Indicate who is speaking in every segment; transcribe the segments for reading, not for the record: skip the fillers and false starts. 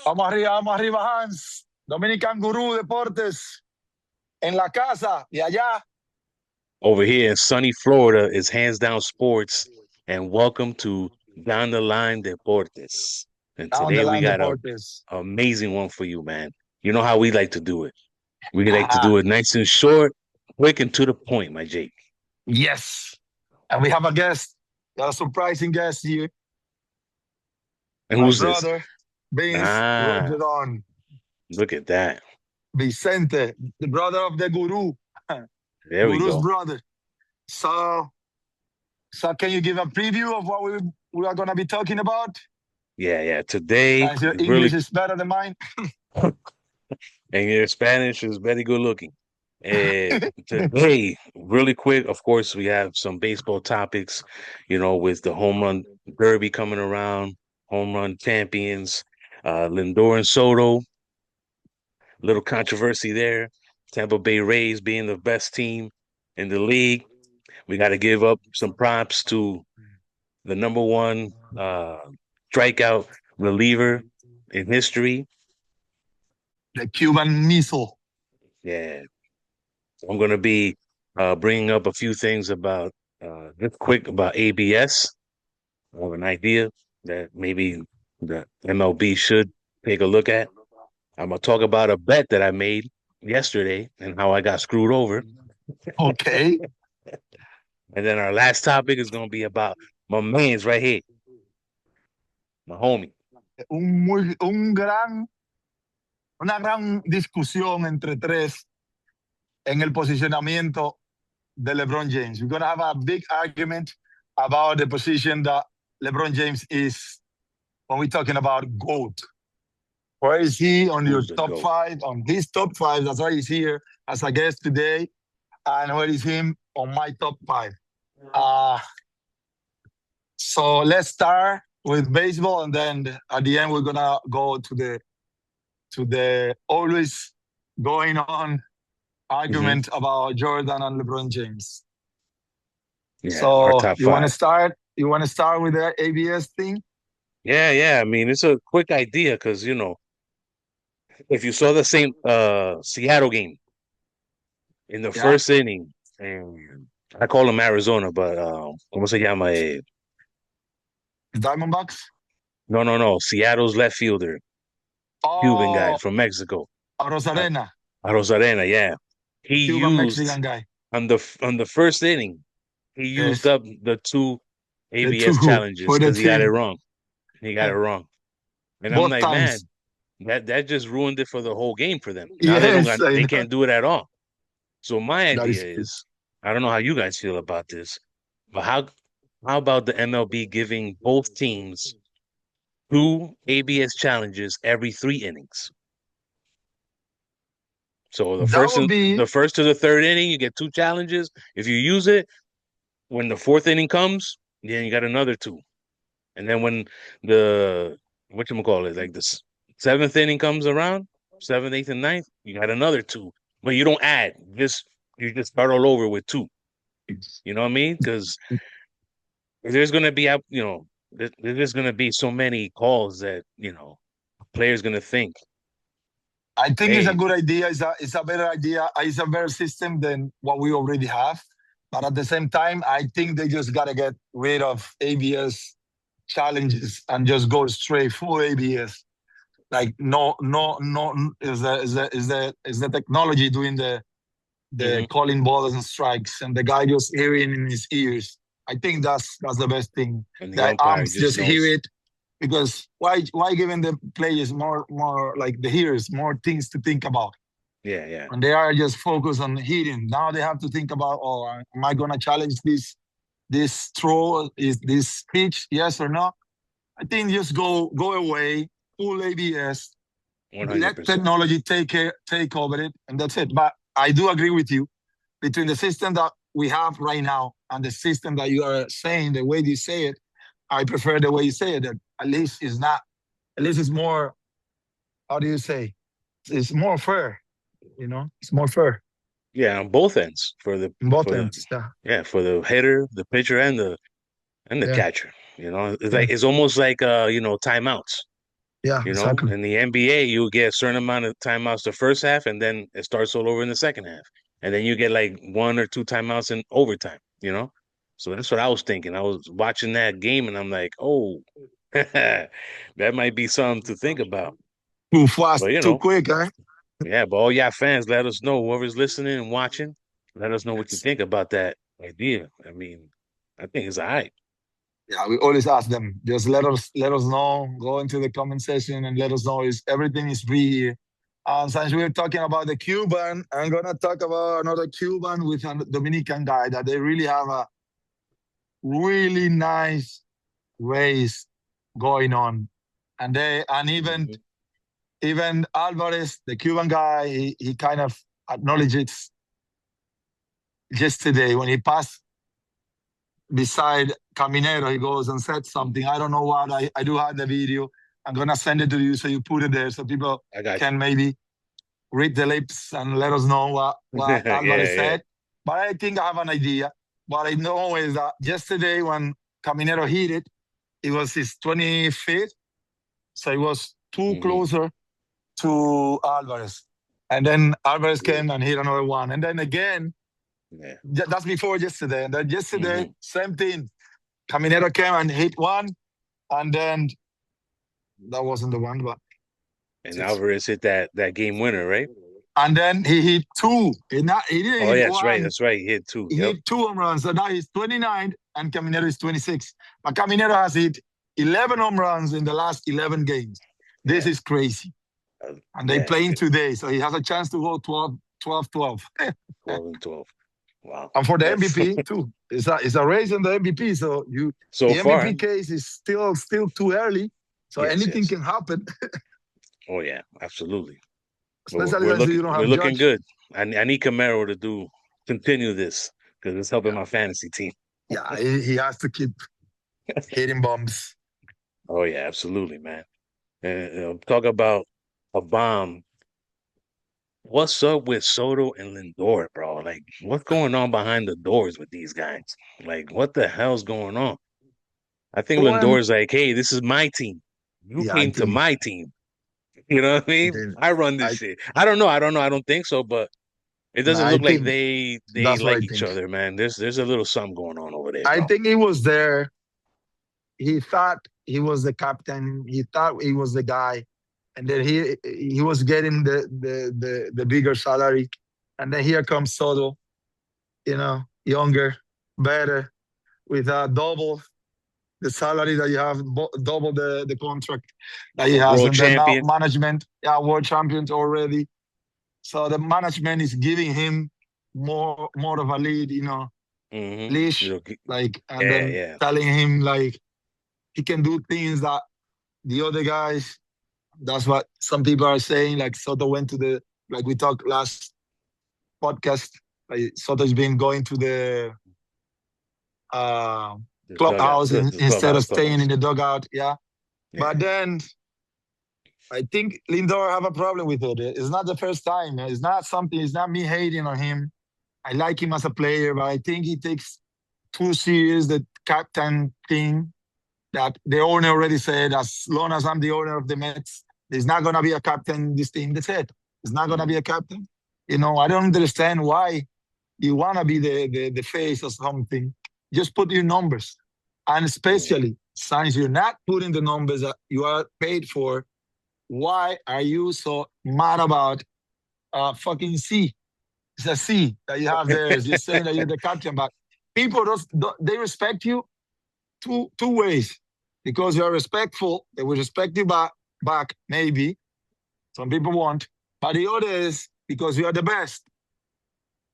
Speaker 1: Vamos arriba, Hans. Dominican Guru Deportes en la casa y allá.
Speaker 2: Over here in sunny Florida is Hands Down Sports, and welcome to Down the Line Deportes. And today we got an amazing one for you, man. You know how we like to do it. We like to do it nice and short, quick, and to the point, my Jake.
Speaker 1: Yes. And we have a guest, a surprising guest here.
Speaker 2: And who's this?
Speaker 1: My brother, Vince Joran.
Speaker 2: Look at that.
Speaker 1: Vicente, the brother of the Guru.
Speaker 2: There we
Speaker 1: Guru's
Speaker 2: go.
Speaker 1: brother. So can you give a preview of what we are going to be talking about?
Speaker 2: Yeah. Today,
Speaker 1: your English is better than mine.
Speaker 2: And your Spanish is very good looking. Today, really quick, of course, we have some baseball topics, with the home run derby coming around, home run champions, Lindor and Soto. Little controversy there. Tampa Bay Rays being the best team in the league. We got to give up some props to the number one strikeout reliever in history.
Speaker 1: The Cuban Missile.
Speaker 2: Yeah. I'm going to be bringing up a few things about, just quick about ABS. I have an idea that maybe the MLB should take a look at. I'm going to talk about a bet that I made yesterday and how I got screwed over.
Speaker 1: Okay.
Speaker 2: And then our last topic is going to be about my man's right here, my homie.
Speaker 1: Una gran discusión entre tres en el posicionamiento de LeBron James. We're going to have a big argument about the position that LeBron James is when we're talking about GOAT. Where is he on your top five? On his top five, that's why he's here as a guest today. And where is him on my top five? So let's start with baseball, and then at the end we're gonna go to the always going on argument about Jordan and LeBron James.
Speaker 2: Yeah,
Speaker 1: so you want to start? You want to start with the ABS thing?
Speaker 2: Yeah. I mean, it's a quick idea because if you saw the same Seattle game in the first inning, and I call them Arizona, but ¿cómo se llama?
Speaker 1: Diamondbacks?
Speaker 2: No. Seattle's left fielder, Cuban guy from Mexico.
Speaker 1: Arozarena,
Speaker 2: yeah. He
Speaker 1: Cuban
Speaker 2: used
Speaker 1: Mexican guy
Speaker 2: on the first inning. He used up the two ABS challenges because he got it wrong. And I'm like, man, that just ruined it for the whole game for them. Now they can't do it at all. So my idea is, I don't know how you guys feel about this, but how about the MLB giving both teams 2 ABS challenges every 3 innings? So the first to the third inning, you get 2 challenges. If you use it, when the 4th inning comes, then you got another 2. And then when the like the 7th inning comes around, 7th, 8th, and 9th, you got another 2. But you don't add. You just start all over with 2. You know what I mean? Because there's gonna be there's gonna be so many calls that players gonna think.
Speaker 1: I think it's a good idea. It's a better idea. It's a better system than what we already have. But at the same time, I think they just gotta get rid of ABS challenges and just go straight full ABS. Like no, is the technology doing the calling balls and strikes, and the guy just hearing in his ears. I think that's the best thing. The umps just hear it, because why giving the players more like the hearers more things to think about?
Speaker 2: Yeah.
Speaker 1: And they are just focused on hitting. Now they have to think about, am I gonna challenge this throw? Is this pitch? Yes or no? I think just go away, full ABS, 100%. Let technology take over it, and that's it. But I do agree with you. Between the system that we have right now and the system that you are saying, the way you say it, I prefer the way you say it. That at least it's more, how do you say? It's more fair. It's more fair.
Speaker 2: Yeah, on both ends
Speaker 1: ends.
Speaker 2: Yeah, for the hitter, the pitcher, and and the
Speaker 1: Yeah.
Speaker 2: catcher. It's
Speaker 1: Yeah.
Speaker 2: like it's almost like timeouts.
Speaker 1: Yeah. Exactly.
Speaker 2: In the NBA, you get a certain amount of timeouts the first half, and then it starts all over in the second half, and then you get like 1 or 2 timeouts in overtime. So that's what I was thinking. I was watching that game, and I'm like, oh, that might be something to think about.
Speaker 1: Too fast,
Speaker 2: But
Speaker 1: too quick, eh?
Speaker 2: yeah, but all y'all fans, let us know. Whoever's listening and watching, let us know what you think about that idea. I mean, I think it's all right.
Speaker 1: Yeah, we always ask them. Just let us know. Go into the comment section and let us know. Is everything is free here. Since we're talking about the Cuban, I'm gonna talk about another Cuban with a Dominican guy that they really have a really nice race going on, and even Alvarez, the Cuban guy, he kind of acknowledges yesterday when he passed beside Caminero, he goes and said something. I don't know what. I do have the video. I'm gonna send it to you so you put it there so people
Speaker 2: I got
Speaker 1: can maybe read the lips and let us know what
Speaker 2: you.
Speaker 1: Alvarez
Speaker 2: Yeah,
Speaker 1: said. But I think I have an idea. What I know is that yesterday when Caminero hit it, it was his 25th. So it was two
Speaker 2: yeah.
Speaker 1: closer to Alvarez. And then Alvarez
Speaker 2: Yeah.
Speaker 1: came and hit another one. And then again,
Speaker 2: Yeah.
Speaker 1: that's before yesterday. And then yesterday,
Speaker 2: Hmm.
Speaker 1: same thing. Caminero came and hit one. And then that wasn't the one, but
Speaker 2: And
Speaker 1: it's,
Speaker 2: Alvarez hit that game winner, right?
Speaker 1: and then he hit two. He didn't
Speaker 2: Oh,
Speaker 1: hit
Speaker 2: yeah, that's right.
Speaker 1: one.
Speaker 2: That's right. He hit two.
Speaker 1: He
Speaker 2: Yep.
Speaker 1: hit two home runs. So now he's 29 and Caminero is 26. But Caminero has hit 11 home runs in the last 11 games. This
Speaker 2: Yeah.
Speaker 1: is crazy. And they
Speaker 2: Yeah.
Speaker 1: playing today. So he has a chance to go 12-12.
Speaker 2: 12-12. Wow.
Speaker 1: And for the
Speaker 2: That's
Speaker 1: MVP too. It's a race in the MVP. So
Speaker 2: so
Speaker 1: the
Speaker 2: far.
Speaker 1: MVP case is still too early. So
Speaker 2: Yes,
Speaker 1: anything
Speaker 2: yes.
Speaker 1: can happen,
Speaker 2: Oh yeah, absolutely. But we're,
Speaker 1: especially
Speaker 2: we're
Speaker 1: since
Speaker 2: looking
Speaker 1: you don't
Speaker 2: we're
Speaker 1: have
Speaker 2: looking
Speaker 1: Judge.
Speaker 2: good. I need Camaro to continue this because it's helping my fantasy team.
Speaker 1: Yeah, he has to keep hitting bombs.
Speaker 2: Oh yeah, absolutely, man. And talk about a bomb. What's up with Soto and Lindor, bro? Like, what's going on behind the doors with these guys? Like, what the hell's going on? I think
Speaker 1: When
Speaker 2: Lindor's like, hey, this is my team. You
Speaker 1: yeah,
Speaker 2: came to my team. You know what I mean?
Speaker 1: then
Speaker 2: I run this
Speaker 1: I
Speaker 2: shit. I don't know. I don't think so, but it
Speaker 1: no,
Speaker 2: doesn't
Speaker 1: I
Speaker 2: look like
Speaker 1: think
Speaker 2: they
Speaker 1: that's what I
Speaker 2: like each
Speaker 1: think.
Speaker 2: other, man. There's a little something going on over there,
Speaker 1: I
Speaker 2: bro.
Speaker 1: think he was there. He thought he was the captain. He thought he was the guy, and then he was getting the bigger salary. And then here comes Soto, younger, better, with double the salary that you have, double the contract that he
Speaker 2: A
Speaker 1: has,
Speaker 2: world
Speaker 1: and then now
Speaker 2: champion.
Speaker 1: management, yeah, world champions already. So the management is giving him more of a lead, leash, like, and
Speaker 2: Yeah,
Speaker 1: then
Speaker 2: yeah.
Speaker 1: telling him like he can do things that the other guys. That's what some people are saying. Like Soto went to like we talked last podcast. Like Soto's been going to the uh,
Speaker 2: The dugout,
Speaker 1: clubhouse
Speaker 2: the
Speaker 1: instead of
Speaker 2: clubhouse,
Speaker 1: staying
Speaker 2: clubhouse.
Speaker 1: in the dugout. Yeah,
Speaker 2: Yeah.
Speaker 1: but then I think Lindor have a problem with it. It's not the first time. It's not something. It's not me hating on him. I like him as a player, but I think he takes too serious the captain thing that the owner already said. As long as I'm the owner of the Mets, there's not gonna be a captain in this team. That's it. It's not gonna be a captain. I don't understand why you wanna be the face or something. Just put your numbers, and
Speaker 2: Mm.
Speaker 1: especially since you're not putting the numbers that you are paid for, why are you so mad about fucking C? It's a C that you have there. It's just saying that you're the captain, but people they respect you two ways. Because you're respectful, they will respect you back, maybe. Some people won't. But the other is because you are the best,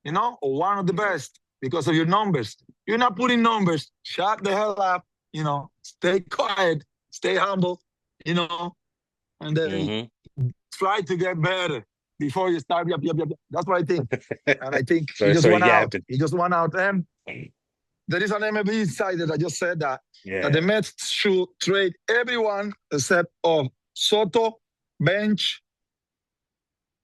Speaker 1: or one of the best because of your numbers. You're not putting numbers. Shut the hell up, stay quiet, stay humble, and then
Speaker 2: Mm-hmm.
Speaker 1: try to get better before you start. Yep, yep, yep. That's what I think. And I think he
Speaker 2: So
Speaker 1: just
Speaker 2: sorry,
Speaker 1: went out.
Speaker 2: yapping.
Speaker 1: He just went out. And there is an MLB insider that just said that the
Speaker 2: Yeah.
Speaker 1: Mets should trade everyone except of Soto, Bench,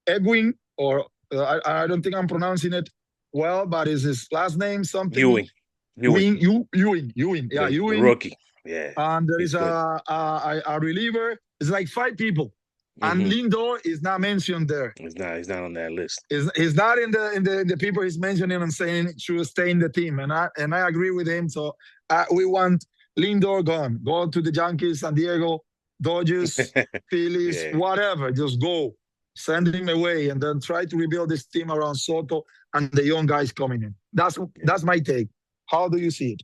Speaker 1: Edwin, or I don't think I'm pronouncing it well, but is his last name something?
Speaker 2: Ewing.
Speaker 1: Ewing. Yeah,
Speaker 2: the
Speaker 1: Ewing.
Speaker 2: rookie. Yeah,
Speaker 1: And there
Speaker 2: he's
Speaker 1: is
Speaker 2: good.
Speaker 1: a reliever. It's like 5 people. And Lindor is not mentioned there.
Speaker 2: He's not on that list.
Speaker 1: He's not in the people he's mentioning and saying should stay in the team. And I agree with him. So we want Lindor gone. Go to the Yankees, San Diego, Dodgers, Phillies, whatever. Just go. Send him away and then try to rebuild this team around Soto and the young guys coming in. That's my take. How do you see it?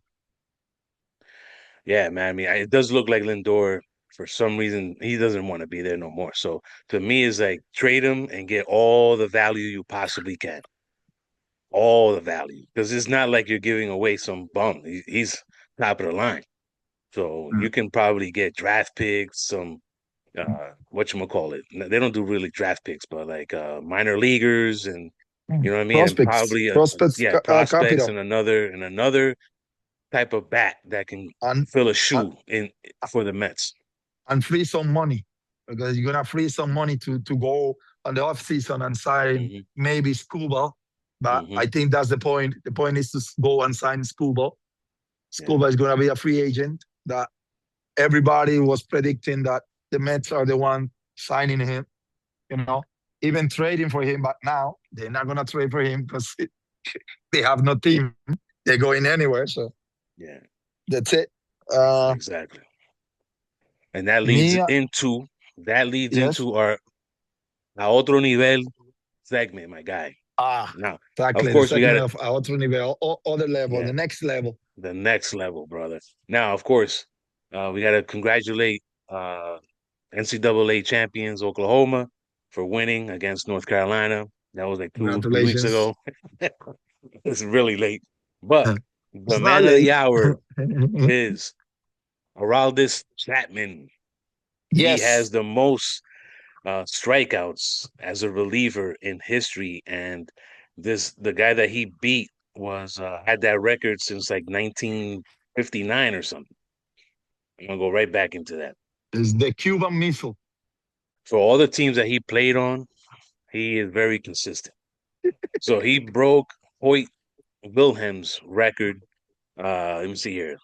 Speaker 2: Yeah, man. I mean, it does look like Lindor, for some reason, he doesn't want to be there no more. So to me, it's like trade him and get all the value you possibly can. All the value. Because it's not like you're giving away some bum. He's top of the line. So you can probably get draft picks, some whatchamacallit. They don't do really draft picks, but like minor leaguers and you know what I mean? And probably prospects
Speaker 1: capital.
Speaker 2: and another type of bat that can
Speaker 1: and
Speaker 2: fill a shoe in for the Mets.
Speaker 1: And free some money because you're gonna free some money to go on the off season and sign maybe Scuba. But I think that's the point. The point is to go and sign Scuba. Scuba is gonna be a free agent that everybody was predicting that the Mets are the one signing him, even trading for him. But now they're not gonna trade for him because they have no team. They're going anywhere. So that's it.
Speaker 2: Exactly. And that leads into our Otro Nivel segment, my guy.
Speaker 1: Now, exactly. Of course, we got Otro Nivel, other level, the next level.
Speaker 2: The next level, brother. Now, of course, we got to congratulate NCAA champions Oklahoma for winning against North Carolina. That was like 3 weeks ago. It's really late. But the man of the hour is Aroldis Chapman. He has the most strikeouts as a reliever in history, and the guy that he beat was had that record since like 1959 or something. I'm gonna go right back into that.
Speaker 1: It's the Cuban Missile.
Speaker 2: For all the teams that he played on, he is very consistent. So he broke Hoyt Wilhelm's record. Let me see here.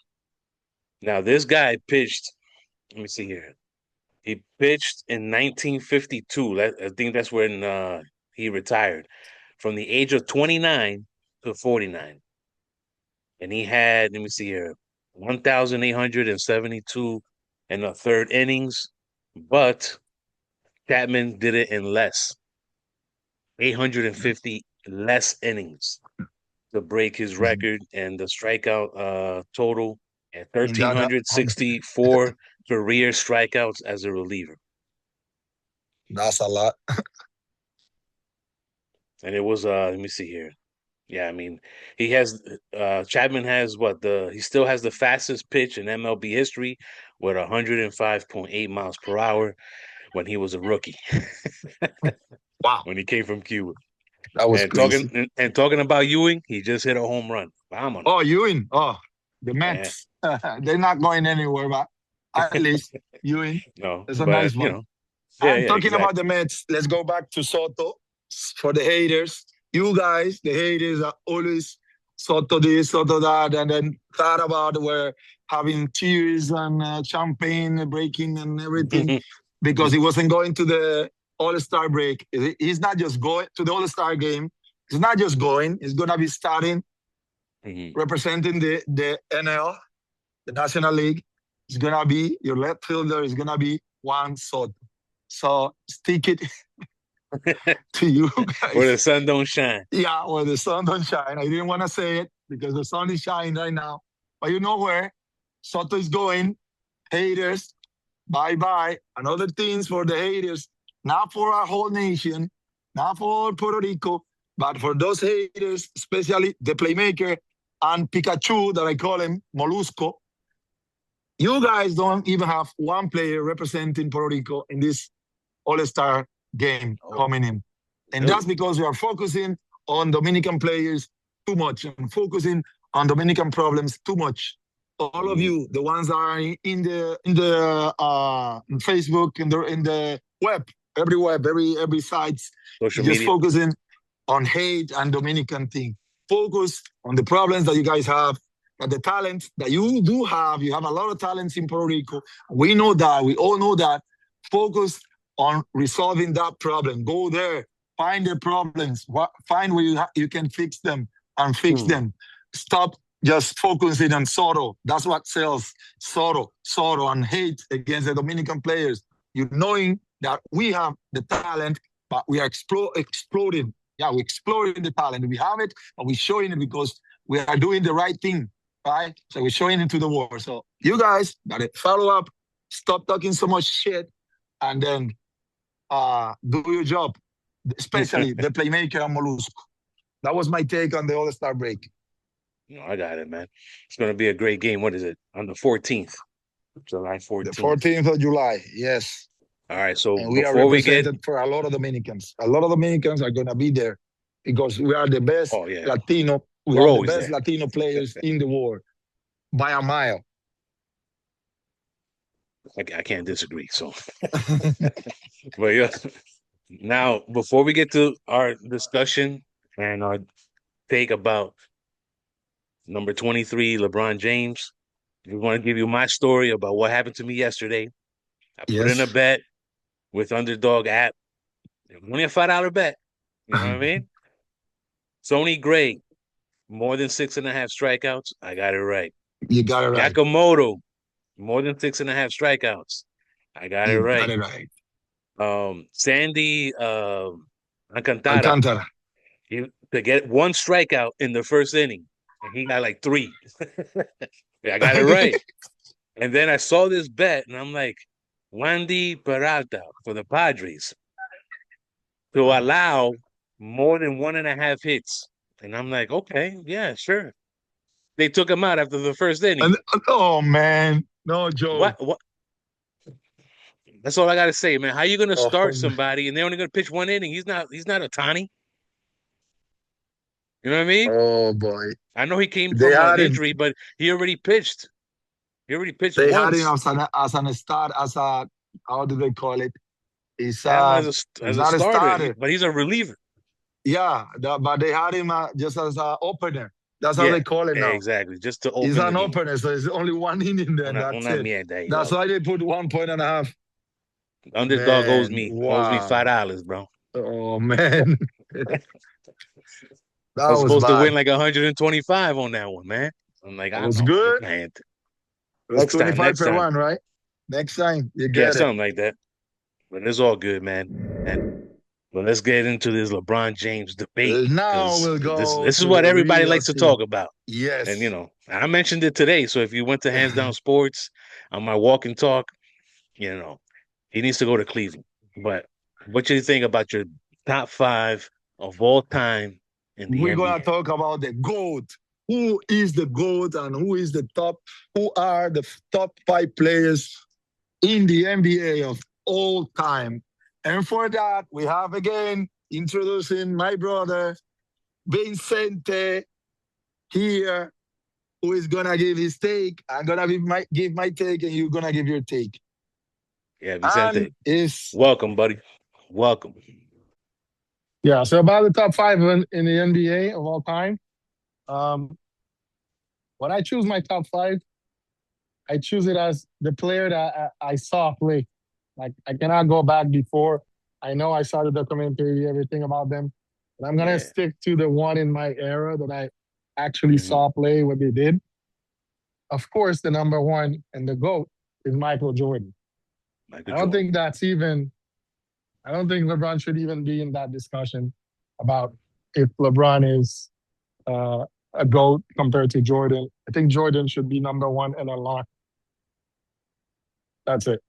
Speaker 2: Now this guy pitched. Let me see here. He pitched in 1952. I think that's when he retired, from the age of 29 to 49. And he had, let me see here, 1,872 and a third innings, but Chapman did it in less, 850 less innings to break his record, and the strikeout total at 1,364 career strikeouts as a reliever.
Speaker 1: That's a lot.
Speaker 2: And it was let me see here. Yeah, I mean, he has Chapman has he still has the fastest pitch in MLB history with 105.8 miles per hour when he was a rookie.
Speaker 1: Wow.
Speaker 2: When he came from Cuba.
Speaker 1: That was crazy.
Speaker 2: Talking about Ewing, he just hit a home run. Vámonos.
Speaker 1: Oh, Ewing. Oh, the Mets. They're not going anywhere, but at least Ewing.
Speaker 2: No,
Speaker 1: it's a nice one. Talking about the Mets, let's go back to Soto. For the haters, you guys, the haters are always Soto this, Soto that, and then thought about were having tears and champagne breaking and everything because he wasn't going to the All-Star break. He's not just going to the All-Star game. He's not just going. He's going to be starting, representing the NL, the National League. It's going to be, your left fielder is going to be Juan Soto. So stick it to you guys.
Speaker 2: Where the sun don't shine.
Speaker 1: Yeah, where the sun don't shine. I didn't want to say it because the sun is shining right now. But you know where Soto is going. Haters, bye-bye. And other things for the haters, not for our whole nation, not for Puerto Rico, but for those haters, especially the playmaker and Pikachu, that I call him, Molusco. You guys don't even have one player representing Puerto Rico in this All-Star game coming in. And that's because we are focusing on Dominican players too much and focusing on Dominican problems too much. All of you, the ones that are in Facebook, in the web, every sites,
Speaker 2: social
Speaker 1: just
Speaker 2: media,
Speaker 1: focusing on hate and Dominican thing. Focus on the problems that you guys have But the talent that you do have, you have a lot of talents in Puerto Rico. We know that. We all know that. Focus on resolving that problem. Go there, find the problems, find where you can fix them and fix them. Stop just focusing on Soto. That's what sells. Soto, and hate against the Dominican players. You knowing that we have the talent, but we are exploding. Yeah, we're exploring the talent. We have it, but we're showing it because we are doing the right thing, right? So we're showing it to the world. So you guys got to follow up, stop talking so much shit, and then do your job, especially the playmaker and Molusco. That was my take on the All-Star break.
Speaker 2: No, I got it, man. It's going to be a great game. What is it? On the 14th, July 14th.
Speaker 1: The 14th of July, yes.
Speaker 2: All right, so
Speaker 1: and we are represented for a lot of Dominicans. A lot of Dominicans are going to be there because we are the best Latino. We're the best Latino players in the world by a mile.
Speaker 2: I can't disagree. So, but yeah. Now, before we get to our discussion and our take about number 23, LeBron James, we want to give you my story about what happened to me yesterday. I put in a bet with Underdog app. Only a $5 bet. You know what I mean? Sonny Gray, more than 6.5 strikeouts. I got it right.
Speaker 1: You got it right.
Speaker 2: Yakamoto, more than 6.5 strikeouts. I got it right.
Speaker 1: Got it right.
Speaker 2: Sandy Alcantara. To get one strikeout in the first inning, and he got like 3. I got it right. And then I saw this bet, and I'm like, Wandy Peralta for the Padres to allow more than 1.5 hits. And I'm like, okay, yeah, sure. They took him out after the first inning.
Speaker 1: Oh, man. No, Joe.
Speaker 2: What? That's all I got to say, man. How are you going to start somebody and they're only going to pitch 1 inning? He's not Ohtani. You know what I mean?
Speaker 1: Oh, boy.
Speaker 2: I know he came from an injury, but he already pitched. He already pitched once.
Speaker 1: They had him as an start, as a, how do they call it? He's
Speaker 2: as a starter, but he's a reliever.
Speaker 1: Yeah, but they had him just as an opener. That's how they call it now.
Speaker 2: Exactly, just to open.
Speaker 1: He's an opener, so it's only 1 inning there. That's it. That's why they put 1.5.
Speaker 2: Underdog owes me $5, bro.
Speaker 1: Oh man,
Speaker 2: I was supposed to win like 125 on that one, man. I'm like,
Speaker 1: it was good.
Speaker 2: Man.
Speaker 1: It was 25 per one, right? Next time you get it.
Speaker 2: Something like that. But it's all good, man. But let's get into this LeBron James debate.
Speaker 1: Now we'll go.
Speaker 2: This is what everybody likes to talk about.
Speaker 1: Yes.
Speaker 2: And, I mentioned it today. So if you went to Hands Down Sports on my walk and talk, he needs to go to Cleveland. But what do you think about your top 5 of all time in the NBA?
Speaker 1: We're going to talk about the GOAT. Who is the GOAT and who is the top? Who are the top 5 players in the NBA of all time? And for that, we have again introducing my brother, Vincente, here, who is going to give his take. I'm going to give my take, and you're going to give your take.
Speaker 2: Yeah, Vicente. Welcome, buddy. Welcome.
Speaker 3: Yeah, so about the top 5 in the NBA of all time. When I choose my top 5, I choose it as the player that I saw play. Like, I cannot go back before. I know I saw the documentary, everything about them. But I'm going to stick to the one in my era that I actually saw play what they did. Of course, the number 1 and the GOAT is Michael Jordan. I don't think LeBron should even be in that discussion about if LeBron is a GOAT compared to Jordan. I think Jordan should be number 1 and a lot. That's it.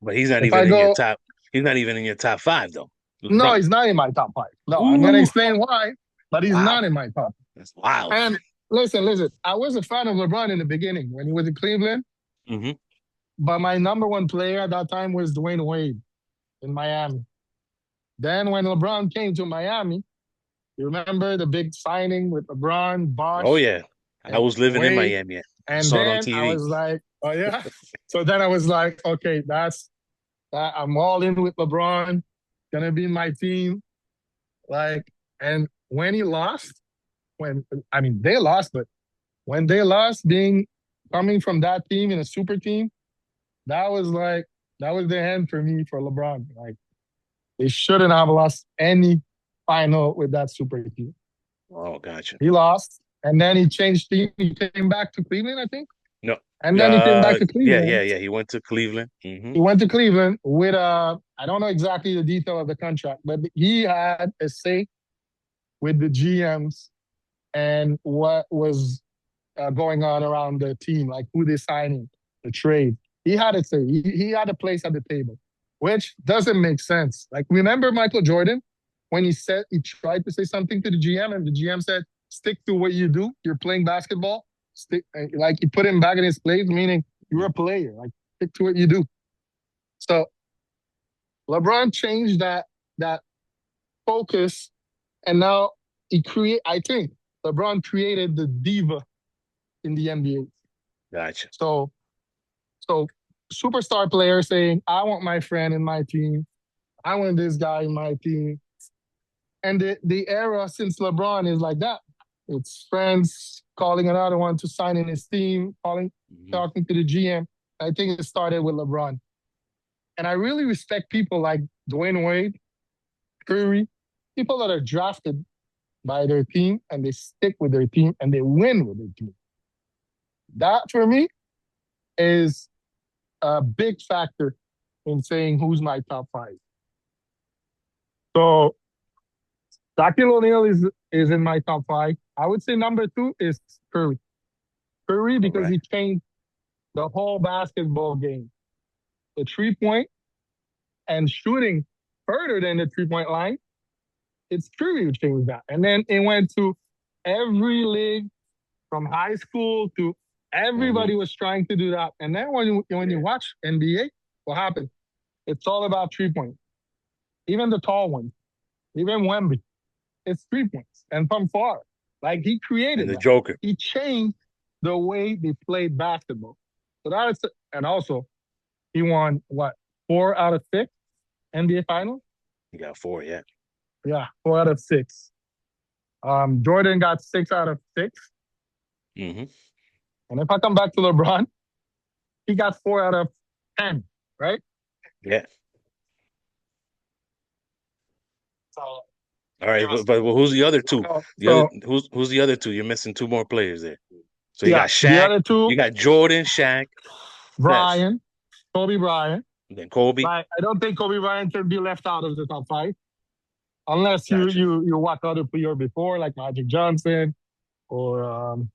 Speaker 2: But he's not even in your top. He's not even in your top 5, though.
Speaker 3: No, he's not in my top 5. No, I'm going to explain why, but he's not in my top.
Speaker 2: That's wild.
Speaker 3: And listen. I was a fan of LeBron in the beginning when he was in Cleveland.
Speaker 2: Mm-hmm.
Speaker 3: But my number 1 player at that time was Dwayne Wade in Miami. Then when LeBron came to Miami, you remember the big signing with LeBron, Bosh?
Speaker 2: Oh, yeah. I was living in Miami.
Speaker 3: And then I was like, oh, yeah? So then I was like, okay, I'm all in with LeBron, gonna be my team. And when he lost, they lost, but when they lost, coming from that team in a super team, that was the end for me for LeBron. Like they shouldn't have lost any final with that super team.
Speaker 2: Oh, gotcha.
Speaker 3: He lost, and then he changed team. He came back to Cleveland, I think.
Speaker 2: No.
Speaker 3: And then he came back to Cleveland.
Speaker 2: Yeah. He went to Cleveland.
Speaker 3: He went to Cleveland with I don't know exactly the detail of the contract, but he had a say with the GMs and what was going on around the team, like who they signing, the trade. He had a say. He had a place at the table, which doesn't make sense. Like remember Michael Jordan when he tried to say something to the GM and the GM said, "Stick to what you do. You're playing basketball." Like he put him back in his place, meaning you're a player. Like stick to what you do. So LeBron changed that focus, and now I think LeBron created the diva in the NBA.
Speaker 2: Gotcha.
Speaker 3: So superstar player saying, "I want my friend in my team. I want this guy in my team." And the era since LeBron is like that. It's friends calling another one to sign in his team, talking to the GM. I think it started with LeBron. And I really respect people like Dwayne Wade, Curry, people that are drafted by their team and they stick with their team and they win with their team. That for me is a big factor in saying who's my top 5. So Shaquille O'Neal is in my top 5. I would say number 2 is Curry. Curry because he changed the whole basketball game. The 3-point and shooting further than the 3-point line, it's Curry who changed that. And then it went to every league from high school to everybody was trying to do that. And then when you watch NBA, what happened? It's all about 3-point. Even the tall ones, even Wemby, it's 3 points and from far. Like he created
Speaker 2: and the
Speaker 3: that.
Speaker 2: Joker.
Speaker 3: He changed the way they played basketball. So that's and also he won 4 out of 6 NBA finals?
Speaker 2: He got 4, yeah.
Speaker 3: Yeah, 4 out of 6. Jordan got 6 out of 6. And if I come back to LeBron, he got 4 out of 10, right?
Speaker 2: Yeah.
Speaker 3: So
Speaker 2: all right, but who's the other 2? Who's the other 2? You're missing 2 more players there. So you got Shaq. The other 2, you got Jordan, Shaq,
Speaker 3: Bryant, Kobe Bryant.
Speaker 2: And then Kobe.
Speaker 3: I don't think Kobe Bryant can be left out of the top 5. Unless you watch other players before, like Magic Johnson or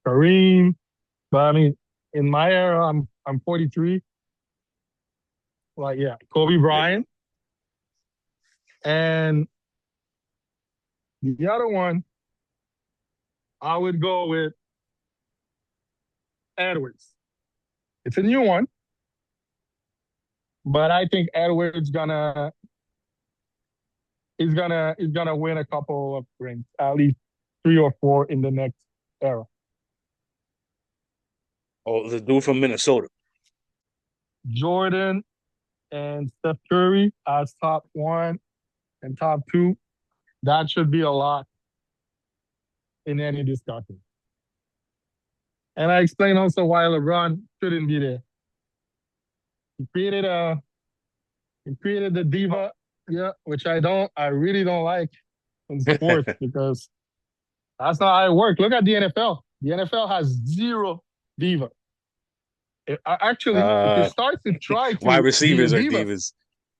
Speaker 3: Kareem. But I mean, in my era, I'm 43. Like, yeah, Kobe Bryant. And the other one, I would go with Edwards. It's a new one. But I think Edwards is gonna win a couple of rings, at least 3 or 4 in the next era.
Speaker 2: Oh, the dude from Minnesota.
Speaker 3: Jordan and Steph Curry as top 1 and top 2. That should be a lot in any discussion. And I explain also why LeBron shouldn't be there. He created the diva, which I really don't like in sports because that's not how it works. Look at the NFL. The NFL has 0 diva. Actually, if you start to try to
Speaker 2: wide receivers
Speaker 3: be
Speaker 2: are
Speaker 3: diva,
Speaker 2: divas.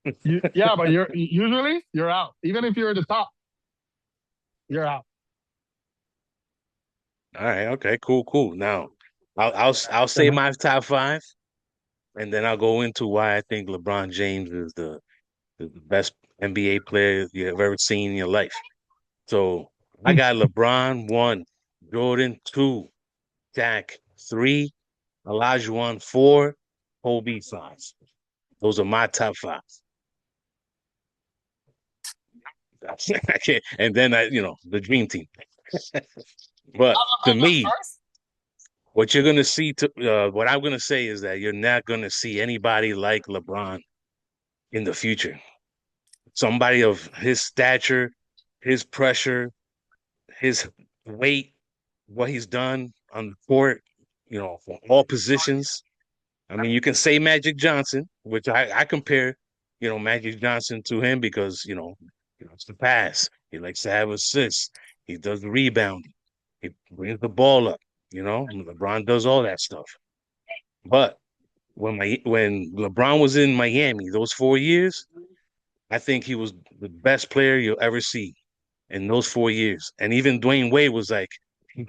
Speaker 3: but you're out. Even if you're at the top, you're out.
Speaker 2: All right. Okay. Cool. Now, I'll say my top 5, and then I'll go into why I think LeBron James is the best NBA player you have ever seen in your life. So I got LeBron 1, Jordan 2, Shaq 3, Olajuwon 4, Kobe 5. Those are my top 5. And then the dream team. But to me, what you're gonna see, what I'm gonna say is that you're not gonna see anybody like LeBron in the future. Somebody of his stature, his pressure, his weight, what he's done on the court, for all positions. I mean, you can say Magic Johnson, which I compare, Magic Johnson to him because, it's the pass. He likes to have assists. He does the rebounding. He brings the ball up. LeBron does all that stuff. But when LeBron was in Miami those 4 years, I think he was the best player you'll ever see in those 4 years. And even Dwayne Wade was like, you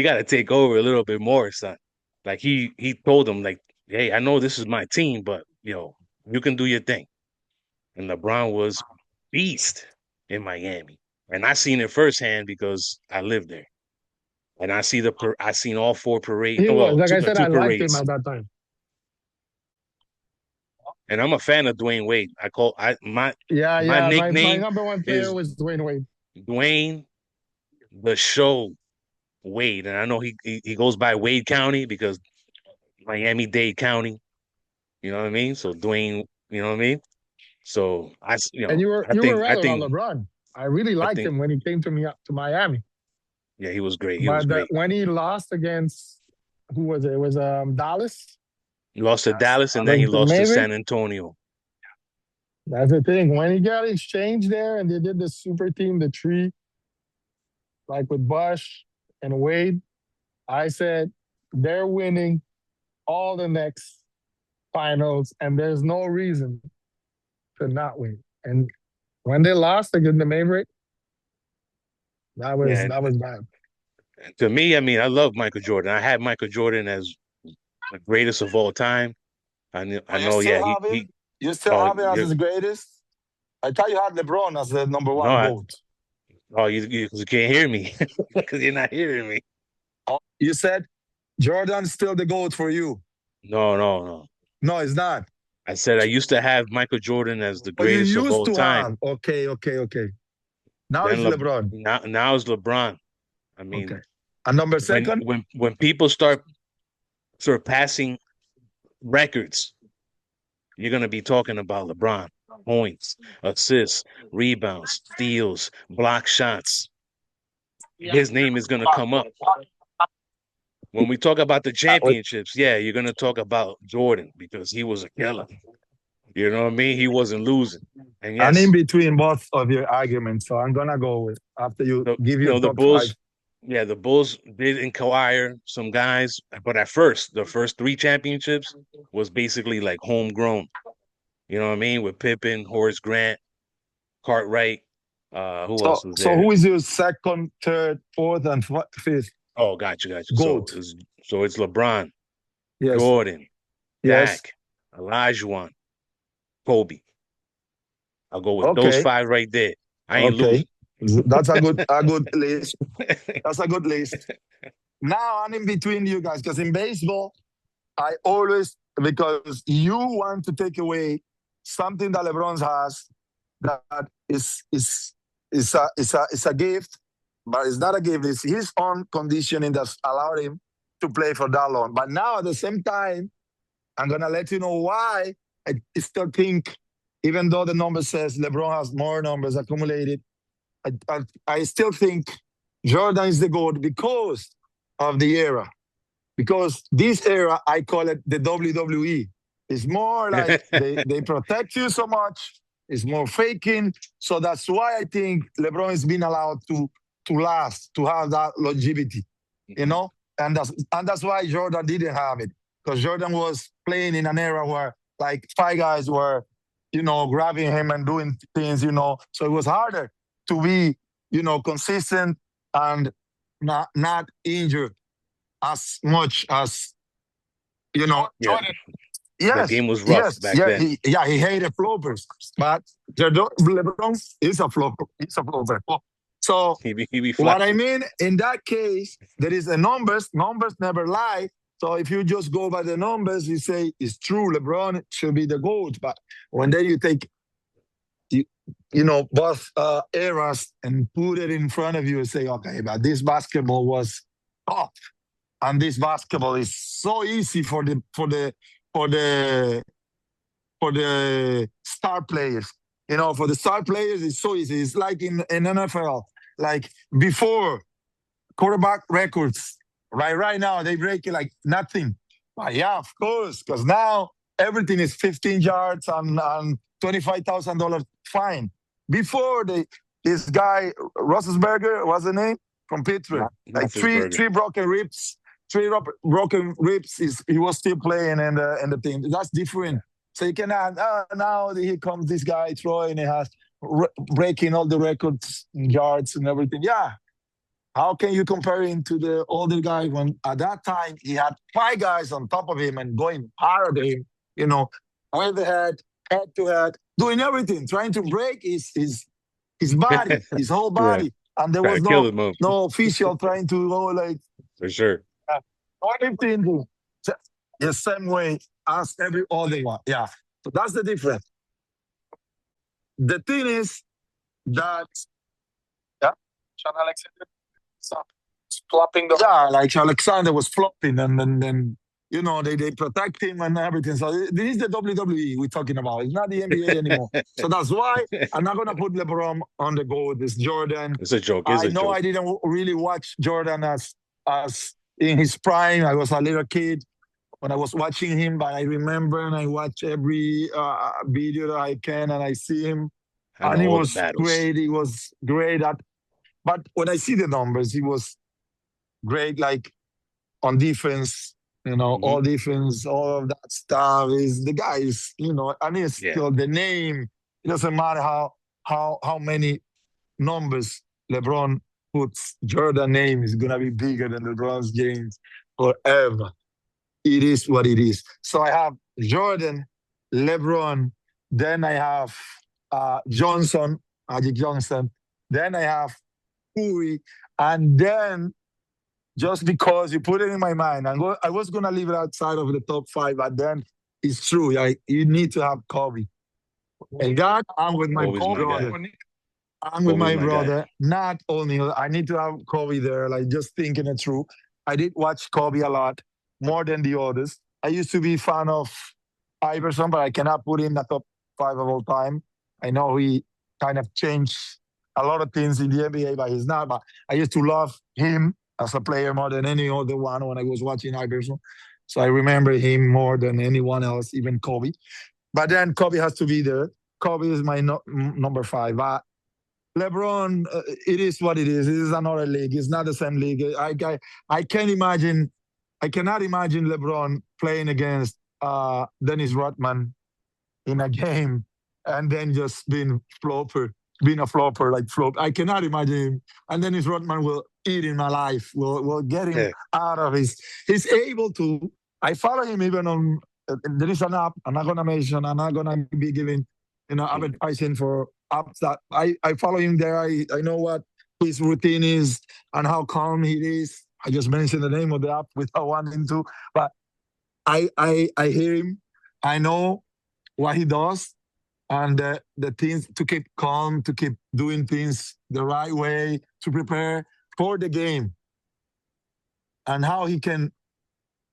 Speaker 2: got to take over a little bit more, son. Like he told him, like, hey, I know this is my team, but you can do your thing. And LeBron was beast in Miami, and I seen it firsthand because I lived there, and I seen all four parades.
Speaker 3: He was,
Speaker 2: Well,
Speaker 3: like
Speaker 2: two,
Speaker 3: I said,
Speaker 2: two
Speaker 3: I liked him
Speaker 2: parades,
Speaker 3: at that time.
Speaker 2: and I'm a fan of Dwayne Wade.
Speaker 3: Yeah,
Speaker 2: My
Speaker 3: yeah. My
Speaker 2: nickname
Speaker 3: number one player
Speaker 2: is
Speaker 3: was Dwayne Wade.
Speaker 2: Dwayne the Show Wade, and I know he goes by Wade County because Miami-Dade County. You know what I mean? So Dwayne, you know what I mean? So
Speaker 3: And
Speaker 2: I
Speaker 3: you were
Speaker 2: think
Speaker 3: right about LeBron. I really
Speaker 2: I
Speaker 3: liked
Speaker 2: think
Speaker 3: him when he came to Miami.
Speaker 2: yeah, he was great. He was
Speaker 3: But
Speaker 2: great.
Speaker 3: when he lost against who was it? It was Dallas.
Speaker 2: He lost to Dallas and then he
Speaker 3: The
Speaker 2: lost to
Speaker 3: Mavericks.
Speaker 2: San Antonio.
Speaker 3: That's the thing. When he got exchanged there and they did the super team, the tree, like with Bush and Wade, I said they're winning all the next finals, and there's no reason to not win. And when they lost against the Mavericks, that was
Speaker 2: Yeah,
Speaker 3: bad.
Speaker 2: and to me, I mean, I love Michael Jordan. I had Michael Jordan as the greatest of all time. I
Speaker 1: But you
Speaker 2: know,
Speaker 1: still
Speaker 2: yeah,
Speaker 1: have him?
Speaker 2: he
Speaker 1: You still
Speaker 2: oh
Speaker 1: have him as
Speaker 2: you
Speaker 1: his greatest? I thought you had LeBron as the number
Speaker 2: no,
Speaker 1: one GOAT.
Speaker 2: you can't hear me because you're not hearing me.
Speaker 1: Oh, you said Jordan's still the GOAT for you.
Speaker 2: No.
Speaker 1: No, it's not.
Speaker 2: I said I used to have Michael Jordan as the
Speaker 1: But you
Speaker 2: greatest of
Speaker 1: used
Speaker 2: all
Speaker 1: to
Speaker 2: time.
Speaker 1: have. Okay. Now
Speaker 2: Then
Speaker 1: it's LeBron.
Speaker 2: now it's LeBron. I
Speaker 1: Okay.
Speaker 2: mean,
Speaker 1: And number
Speaker 2: when
Speaker 1: second?
Speaker 2: when when people start surpassing records, you're gonna be talking about LeBron. Points, assists, rebounds, steals, block shots. His name is gonna come up. When we talk about the championships, yeah, you're gonna talk about Jordan because he was a killer. You know what I mean? He wasn't losing. And
Speaker 1: I'm in
Speaker 2: yes,
Speaker 1: between both of your arguments, so I'm gonna go with after you
Speaker 2: the
Speaker 1: give your
Speaker 2: the
Speaker 1: top five.
Speaker 2: Bulls, yeah, the Bulls did acquire some guys, but at first, the first three championships was basically like homegrown. You know what I mean? With Pippen, Horace Grant, Cartwright. Who
Speaker 1: So
Speaker 2: else was
Speaker 1: so
Speaker 2: there?
Speaker 1: who is your second, third, fourth, and fifth
Speaker 2: Oh, gotcha.
Speaker 1: GOAT?
Speaker 2: So it's LeBron,
Speaker 1: Yes.
Speaker 2: Jordan,
Speaker 1: Yes.
Speaker 2: Dak, Olajuwon, Kobe. I'll go with those
Speaker 1: Okay.
Speaker 2: five right there. I ain't
Speaker 1: Okay.
Speaker 2: losing.
Speaker 1: That's a good list. That's a good list. Now I'm in between you guys because in baseball, I always because you want to take away something that LeBron has that is a gift, but it's not a gift. It's his own conditioning that's allowed him to play for that long. But now at the same time, I'm gonna let you know why I still think, even though the number says LeBron has more numbers accumulated, I still think Jordan is the GOAT because of the era. Because this era, I call it the WWE. It's more like they protect you so much. It's more faking. So that's why I think LeBron is being allowed to last, to have that longevity, you know? And that's why Jordan didn't have it. Because Jordan was playing in an era where like five guys were, grabbing him and doing things, So it was harder to be, consistent and not injured as much as
Speaker 2: Yeah,
Speaker 1: Jordan.
Speaker 2: the
Speaker 1: Yes,
Speaker 2: game was rough
Speaker 1: yes,
Speaker 2: back
Speaker 1: yeah,
Speaker 2: then.
Speaker 1: he hated floppers, but LeBron is a flopper. He's a flopper. So
Speaker 2: He be
Speaker 1: what I
Speaker 2: flying.
Speaker 1: mean in that case, there is a numbers. Numbers never lie. So if you just go by the numbers, you say it's true. LeBron should be the GOAT. But when then you take both eras and put it in front of you and say, okay, but this basketball was tough. And this basketball is so easy for the star players. For the star players, it's so easy. It's like in NFL, like before quarterback records Right now, they break it like nothing. But yeah, of course, because now everything is 15 yards and $25,000 fine. Before this guy Roethlisberger, what's the name from Pittsburgh? Like
Speaker 2: Roethlisberger.
Speaker 1: three broken ribs, broken ribs. He was still playing in the team. That's different. So you cannot. Now here comes this guy Troy, and he has breaking all the records, yards, and everything. Yeah, how can you compare him to the older guy when at that time he had five guys on top of him and going hard at him, with the head to head, doing everything, trying to break his body, his whole
Speaker 2: Yeah.
Speaker 1: body. And there
Speaker 2: Trying
Speaker 1: was
Speaker 2: to kill him,
Speaker 1: no official trying to go like
Speaker 2: for sure.
Speaker 1: anything the same way as every other one. Yeah. So that's the difference. The thing is that
Speaker 3: Sean Alexander flopping the
Speaker 1: like Alexander was flopping, and then they protect him and everything. So this is the WWE we're talking about. It's not the NBA anymore. So that's why I'm not gonna put LeBron on the GOAT. It's Jordan.
Speaker 2: It's a joke.
Speaker 1: I know I didn't really watch Jordan as in his prime. I was a little kid when I was watching him, but I remember and I watch every video that I can, and I see him, and he was great. He was great at. But when I see the numbers, he was great, like on defense, all defense, all of that stuff. Is the guy is, and he's still the name. It doesn't matter how many numbers LeBron puts. Jordan name is gonna be bigger than LeBron's James forever. It is what it is. So I have Jordan, LeBron, then I have Johnson, Magic Johnson, then I have Curry, and then just because you put it in my mind, I was gonna leave it outside of the top five, but then it's true. You need to have Kobe. And that I'm with my brother. I'm with my brother. Not only I need to have Kobe there, like just thinking it through. I did watch Kobe a lot, more than the others. I used to be a fan of Iverson, but I cannot put him in the top five of all time. I know he kind of changed a lot of things in the NBA, but he's not. But I used to love him as a player more than any other one when I was watching Iverson. So I remember him more than anyone else, even Kobe. But then Kobe has to be there. Kobe is my number five. But LeBron, it is what it is. It is another league. It's not the same league. I can't imagine. I cannot imagine LeBron playing against Dennis Rodman in a game and then just being a flopper, like flop. I cannot imagine him. And Dennis Rodman will eat him alive. Will get him out of He's able to. I follow him even on. There is an app. I'm not gonna mention. I'm not gonna be giving, advertising for apps that I follow him there. I know what his routine is and how calm he is. I just mentioned the name of the app without wanting to, but I hear him. I know what he does, and the things to keep calm, to keep doing things the right way, to prepare for the game, and how he can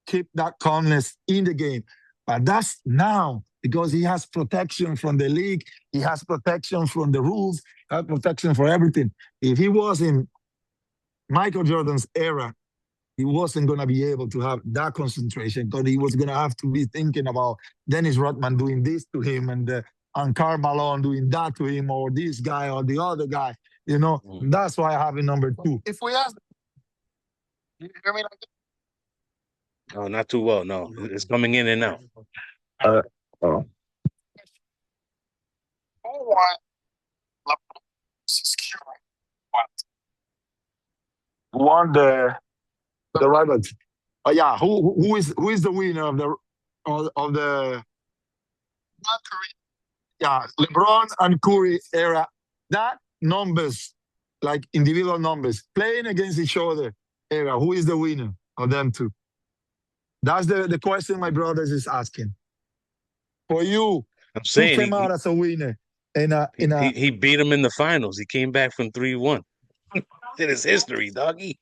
Speaker 1: keep that calmness in the game. But that's now because he has protection from the league, he has protection from the rules, he has protection for everything. If he was in Michael Jordan's era, he wasn't going to be able to have that concentration because he was going to have to be thinking about Dennis Rodman doing this to him and Karl Malone doing that to him, or this guy or the other guy. That's why I have it number two.
Speaker 3: If we ask, you hear me?
Speaker 2: No, not too well. No, it's coming in and out.
Speaker 3: Who won
Speaker 1: Won the rivals. Yeah, who is the winner of the LeBron and Curry era? That numbers, like individual numbers, playing against each other era. Who is the winner of them two? That's the question my brothers is asking. For you,
Speaker 2: I'm saying
Speaker 1: who came out as a winner
Speaker 2: he beat him in the finals. He came back from 3-1. It is history, doggy.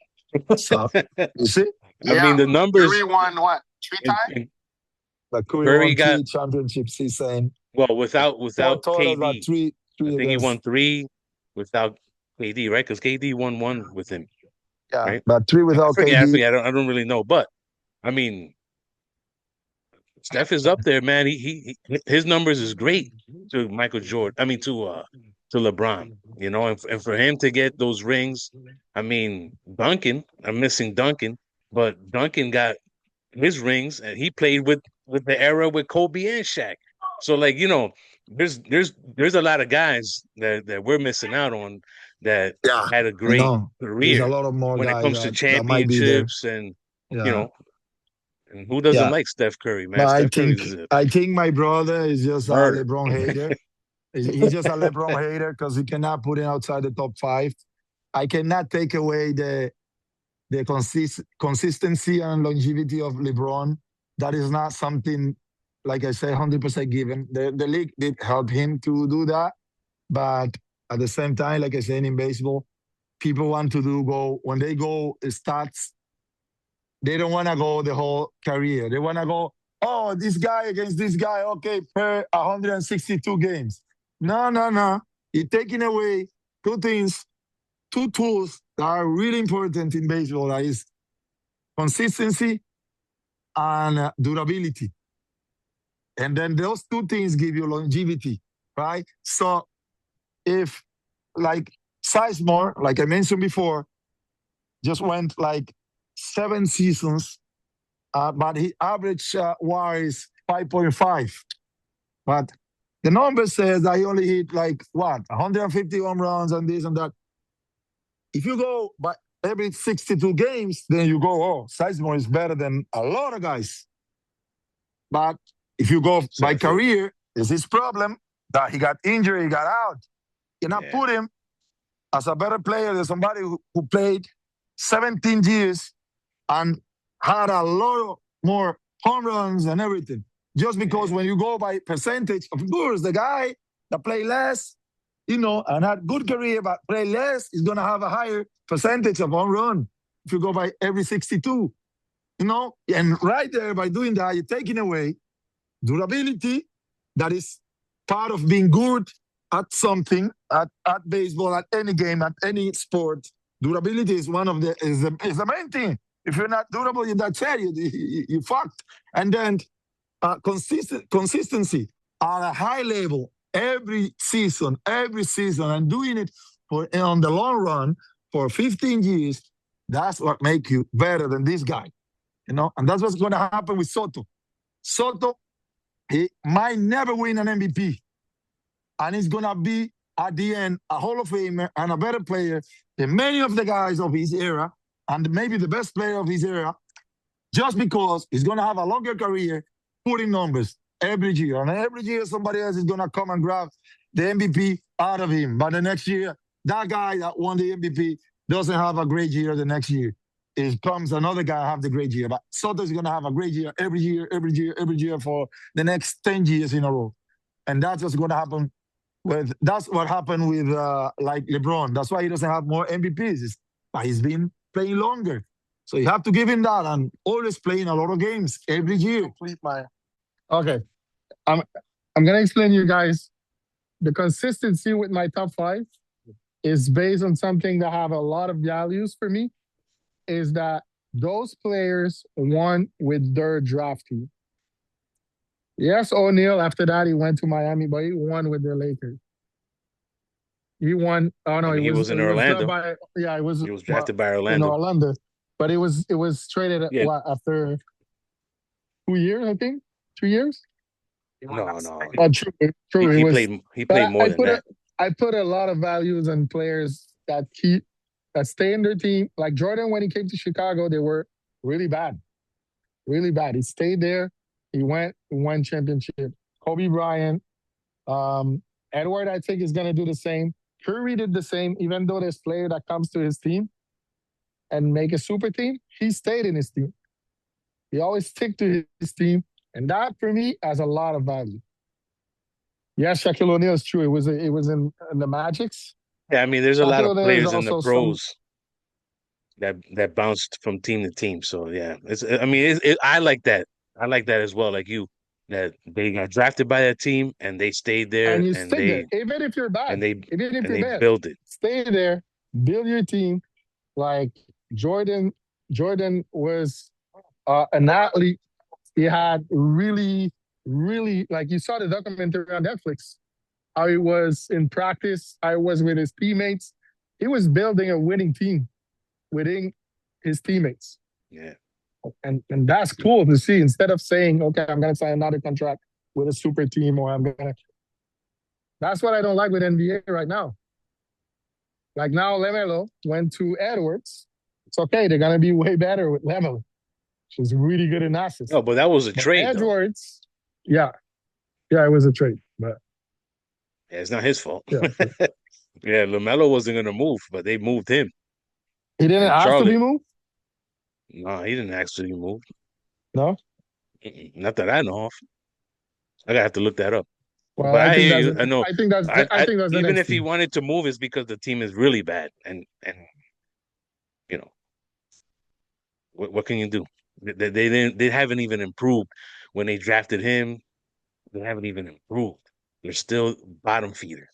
Speaker 1: You see?
Speaker 2: I mean, the numbers.
Speaker 3: Curry won what? 3 times?
Speaker 1: But Curry won 3 championships, he's saying.
Speaker 2: Well, without KD.
Speaker 1: Three
Speaker 2: I think he won 3 without KD, right? Because KD won 1 with him.
Speaker 1: Yeah,
Speaker 2: right?
Speaker 1: but 3 without
Speaker 2: I
Speaker 1: KD.
Speaker 2: forget. I don't really know, but I mean, Steph is up there, man. His numbers is great to Michael Jordan. I mean, to LeBron. You know, and for him to get those rings, I mean, Duncan. I'm missing Duncan, but Duncan got his rings, and he played with the era with Kobe and Shaq. So, like, you know, there's a lot of guys that we're missing out on that
Speaker 1: Yeah,
Speaker 2: had a
Speaker 1: I
Speaker 2: great
Speaker 1: know. There's a
Speaker 2: career
Speaker 1: lot of more
Speaker 2: when it
Speaker 1: guys
Speaker 2: comes to
Speaker 1: that might be there.
Speaker 2: championships and you
Speaker 1: Yeah,
Speaker 2: know, and who doesn't
Speaker 1: yeah.
Speaker 2: like Steph Curry, man?
Speaker 1: But
Speaker 2: Steph Curry's a
Speaker 1: I think my brother is just a
Speaker 2: murder.
Speaker 1: LeBron hater. He's just a LeBron hater because he cannot put him outside the top 5. I cannot take away the consistency and longevity of LeBron. That is not something, like I say, 100% given. The league did help him to do that. But at the same time, like I said in baseball, people want to when they go stats, they don't want to go the whole career. They want to go, oh, this guy against this guy, okay, per 162 games. No. You're taking away two things, two tools that are really important in baseball. That is consistency and durability. And then those two things give you longevity, right? So if, like, Sizemore, like I mentioned before, just went like 7 seasons, but he average WAR is 5.5. But the number says that he only hit like what, 150 home runs and this and that. If you go by every 62 games, then you go, oh, Sizemore is better than a lot of guys. But if you go by career, it's his problem that he got injured, he got out. You cannot put him as a better player than somebody who played 17 years and had a lot more home runs and everything. Just because when you go by percentage, of course, the guy that play less, and had good career but play less is going to have a higher percentage of home run if you go by every 62. And right there, by doing that, you're taking away durability that is part of being good at something, at baseball, at any game, at any sport. Durability is the main thing. If you're not durable, that's it. You fucked. And then consistency at a high level every season, and doing it on the long run for 15 years, that's what makes you better than this guy. And that's what's going to happen with Soto. Soto, he might never win an MVP. And he's going to be, at the end, a Hall of Famer and a better player than many of the guys of his era, and maybe the best player of his era, just because he's going to have a longer career putting numbers every year. And every year, somebody else is going to come and grab the MVP out of him. But the next year, that guy that won the MVP doesn't have a great year the next year. It comes another guy have the great year. But Soto is going to have a great year every year for the next 10 years in a row. And that's what's going to happen. That's what happened with like LeBron. That's why he doesn't have more MVPs. But he's been playing longer. So you have to give him that, and always playing a lot of games every year.
Speaker 3: Okay. I'm gonna explain to you guys the consistency with my top 5 is based on something that have a lot of values for me, is that those players won with their draft team. Yes, O'Neal, after that, he went to Miami, but he won with the Lakers. He won. Oh no,
Speaker 2: he was in Orlando.
Speaker 3: He was
Speaker 2: drafted by Orlando.
Speaker 3: In Orlando, but it was traded after 2 years, I think. 2 years.
Speaker 2: No.
Speaker 3: Oh, true.
Speaker 2: He played more than that.
Speaker 3: I put a lot of values on players that stay in their team. Like Jordan, when he came to Chicago, they were really bad. Really bad. He stayed there. He won championship. Kobe Bryant. Edward, I think, is going to do the same. Curry did the same, even though there's player that comes to his team and make a super team, he stayed in his team. He always stick to his team. And that, for me, has a lot of value. Yes, Shaquille O'Neal is true. It was in the Magics.
Speaker 2: Yeah, I mean, there's a lot of players in the pros that bounced from team to team. So yeah, I like that. I like that as well. Like you, that they got drafted by that team and they stayed there
Speaker 3: and stay there, even if you're bad,
Speaker 2: and they build it.
Speaker 3: Stay there, build your team. Like Jordan Jordan was an athlete. He had really, really, like you saw the documentary on Netflix, how he was in practice, how he was with his teammates. He was building a winning team within his teammates.
Speaker 2: Yeah.
Speaker 3: And that's cool to see. Instead of saying, okay, I'm gonna sign another contract with a super team, or I'm gonna, that's what I don't like with NBA right now. Like now Lemelo went to Edwards. It's okay, they're gonna be way better with Lemelo. She's really good in assists.
Speaker 2: No, but that was a
Speaker 3: But
Speaker 2: trade, though.
Speaker 3: Edwards, yeah. Yeah, it was a trade. But
Speaker 2: Yeah, it's not his fault.
Speaker 3: yeah.
Speaker 2: Yeah, LaMelo wasn't going to move, but they moved him.
Speaker 3: He didn't
Speaker 2: And
Speaker 3: ask to be
Speaker 2: Charlotte,
Speaker 3: moved?
Speaker 2: no, he didn't actually move.
Speaker 3: No?
Speaker 2: Not that I know of. I gotta have to look that up.
Speaker 3: Well,
Speaker 2: But
Speaker 3: I
Speaker 2: I
Speaker 3: think
Speaker 2: hear
Speaker 3: that's
Speaker 2: you. I know.
Speaker 3: I think that's the
Speaker 2: Even
Speaker 3: next
Speaker 2: if he
Speaker 3: team.
Speaker 2: wanted to move, it's because the team is really bad, and you know what can you do? They didn't. They haven't even improved when they drafted him. They haven't even improved. They're still bottom feeder.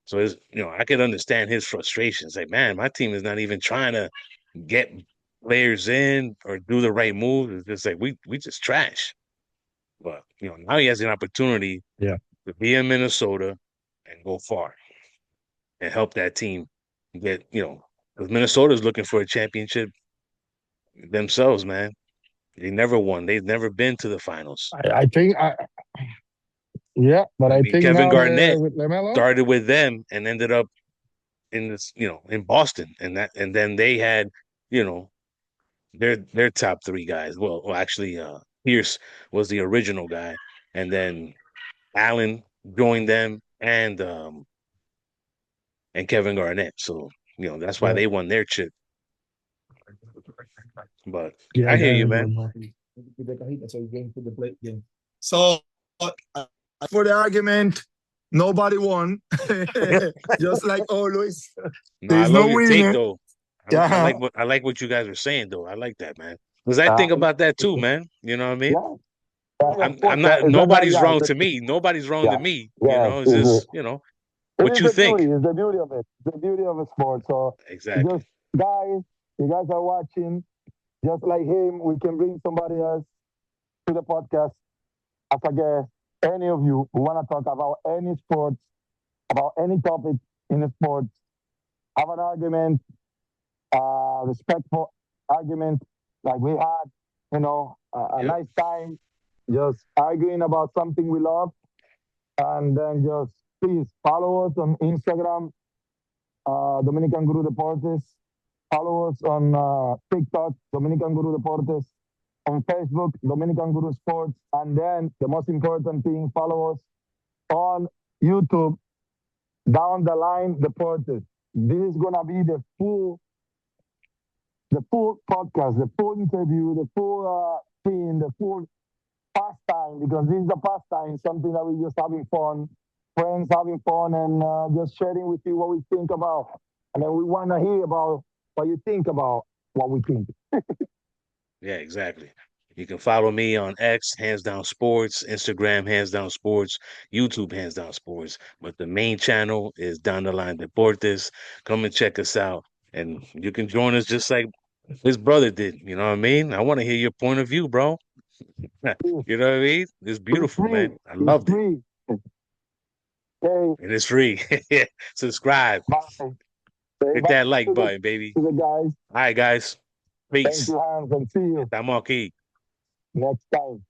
Speaker 2: So it's, I can understand his frustrations. Like, man, my team is not even trying to get players in or do the right move. It's just like we just trash. But now he has an opportunity
Speaker 3: Yeah.
Speaker 2: to be in Minnesota and go far and help that team get, because Minnesota's looking for a championship themselves, man. They never won. They've never been to the finals.
Speaker 3: I think yeah, but
Speaker 2: I
Speaker 3: I
Speaker 2: mean,
Speaker 3: think
Speaker 2: Kevin
Speaker 3: now
Speaker 2: Garnett
Speaker 3: with Lamelo,
Speaker 2: started with them and ended up in this, in Boston, and then they had, you know, their top three guys. Well, actually, Pierce was the original guy, and then Allen joined them, and Kevin Garnett. So that's why
Speaker 3: yeah,
Speaker 2: they won their chip. But
Speaker 3: yeah,
Speaker 2: I hear you,
Speaker 3: guys,
Speaker 2: man.
Speaker 1: So for the argument, nobody won. Just like always.
Speaker 2: No, I
Speaker 1: There's
Speaker 2: love
Speaker 1: no
Speaker 2: your take
Speaker 1: winner.
Speaker 2: though. I
Speaker 1: Yeah.
Speaker 2: like what you guys are saying though. I like that, man. Because I think about that too, man. You know what I mean?
Speaker 3: yeah, yeah, of
Speaker 2: I'm
Speaker 3: course.
Speaker 2: not.
Speaker 3: Exactly,
Speaker 2: Nobody's
Speaker 3: yeah,
Speaker 2: wrong to me. Nobody's wrong
Speaker 3: yeah,
Speaker 2: to me.
Speaker 3: yeah.
Speaker 2: It's just
Speaker 3: It
Speaker 2: what
Speaker 3: is
Speaker 2: you
Speaker 3: the beauty.
Speaker 2: think.
Speaker 3: It's the beauty of it. The beauty of a sport. So
Speaker 2: Exactly.
Speaker 3: just guys, you guys are watching. Just like him, we can bring somebody else to the podcast as a guest. Any of you who want to talk about any sports, about any topic in the sports, have an argument, respectful argument, like we had, a
Speaker 2: Yep.
Speaker 3: nice time, just arguing about something we love, and then just please follow us on Instagram, Dominican Guru Deportes. Follow us on TikTok, Dominican Guru Deportes. On Facebook, Dominican Guru Sports. And then the most important thing, follow us on YouTube, Down the Line Deportes. This is gonna be the full podcast, the full interview, the full thing, the full pastime, because this is a pastime, something that we're just having fun, friends having fun, and just sharing with you what we think about. And then we want to hear about what you think about what we think.
Speaker 2: Yeah, exactly. You can follow me on X, Hands Down Sports, Instagram, Hands Down Sports, YouTube, Hands Down Sports. But the main channel is Down the Line Deportes. Come and check us out. And you can join us just like his brother did. You know what I mean? I want to hear your point of view, bro. You know what I mean? It's
Speaker 3: It's
Speaker 2: beautiful,
Speaker 3: free.
Speaker 2: man. I
Speaker 3: It's
Speaker 2: loved it.
Speaker 3: free. Okay,
Speaker 2: And it's free. Subscribe.
Speaker 3: bye. Say
Speaker 2: Hit
Speaker 3: bye
Speaker 2: that like
Speaker 3: to
Speaker 2: button, baby.
Speaker 3: the guys.
Speaker 2: All right, guys.
Speaker 3: Thank
Speaker 2: Peace.
Speaker 3: you, Hans, and see you
Speaker 2: Estamos aquí.
Speaker 3: next time.